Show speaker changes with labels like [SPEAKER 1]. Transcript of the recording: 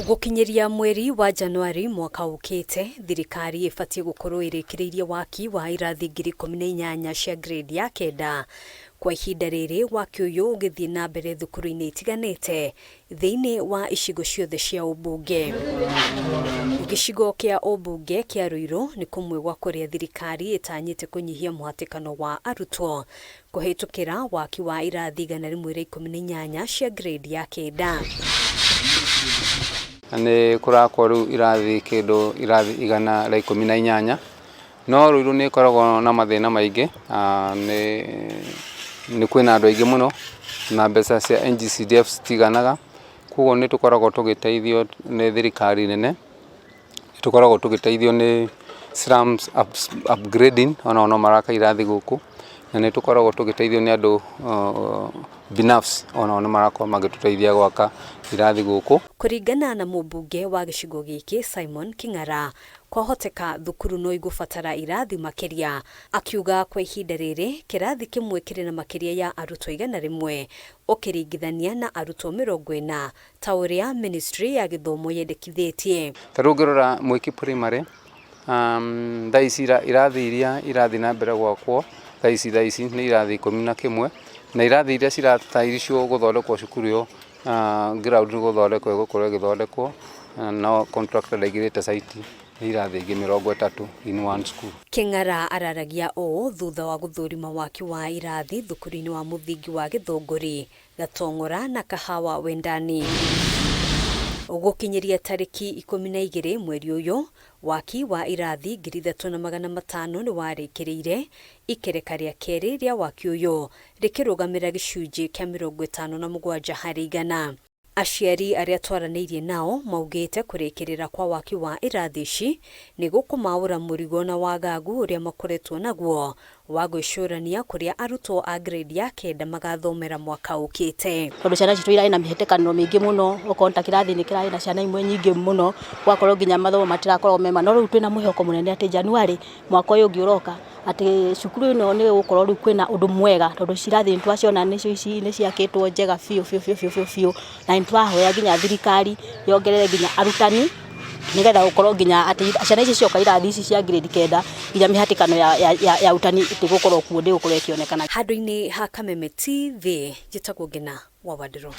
[SPEAKER 1] Gukinyiria mweri wa Januari mwaka ukite, thirikari ibatie gukorwo irikireirie waki wa irathi 18,000 cia grade ya kenda. Kwa ihinda riri waki uyu ugithie na mbere thukuru-ini itiganite thiini wa icigo ciothe cia ubunge. Gicigo kia ubunge kia Ruiru ni kumwe gwa kuria thirikari itanyite kunyihia muhatikano wa arutwo kuhitukira waki wa irathi 118 cia grade ya kenda.
[SPEAKER 2] Ni kurakoru irathi 118 no Ruiru ni koragwo na mathina maingi ni kwina andu aingi muno na mbeca cia NGCDF citiganaga, koguo ni tukoragwo tugiteithio ni thirikari nene, tukoragwo tugiteithio ni slums upgrading ono maraka irathi guku, na ni tukoragwo tugiteithio ni andu binafsi ono marako magituteithia gwaka irathi guku.
[SPEAKER 1] Kuringana na mubunge wa gicigo giki Simon King'ara, kwahoteka thukuru no igubatara irathi makiria, akiuga kwa ihinda riri kirathi kimwe kiri na makiria ya arutwo 100 ukiringithania na arutwo 40 ta uria Ministry ya Githomo yendekithitie.
[SPEAKER 2] Tarungirora Mwiki Primary thaici irathi iria irathi na mbere gwakwo thaici ni irathi 11 na irathi iria ciratairisho guthondekwo cukuru yo ground ni guthondekwo igukorwo githondekwo no contractor ndaigirite site irathi ingi 30 in one school.
[SPEAKER 1] King'ara araragia thutha wa guthurima waki wa irathi thukuru-ini wa muthingi wa Githunguri, Gatong'ora na Kahawa Wendani. Gukinyiria tariki 12 mweri uyu waki wa irathi 3,500 ni warikiriire ikereka ria keri ria waki uyu rikirugamira gicunji kia 57 hari igana. Aciari aria twaranirie nao maugite kurikirira kwa waki wa irathi ici ni gukumaura murigo na wagagu uria makoretwo naguo wa gwicurania kuria arutwo a grade ya kenda magathomera mwaka ukite.
[SPEAKER 3] Tondu ciana citu ira ina mihitikaniro mingi muno, ukonta kirathi ni kira ina ciana imwe nyingi muno, gwakorwo nginya mathomo matirakorwo mema, no riu twina mwihoko munene ati Januari mwaka uyu ngiuroka ati cukuru ino ni gukorwo riu kwina undu mwega, tondu cirathi ntwaciona nicio ici ni ciakitwo njega fiu na ntwahoya nginya thirikari yongerere nginya arutani nigetha gukorwo nginya ati ciana ici cioka irathi ici cia grade kenda nginya mihatikano ya utani igukorwo kuo ndi gukorwo ikionekana.
[SPEAKER 1] Handu-ini ha Kameme TV njitagwo Ngina wa Wadiro.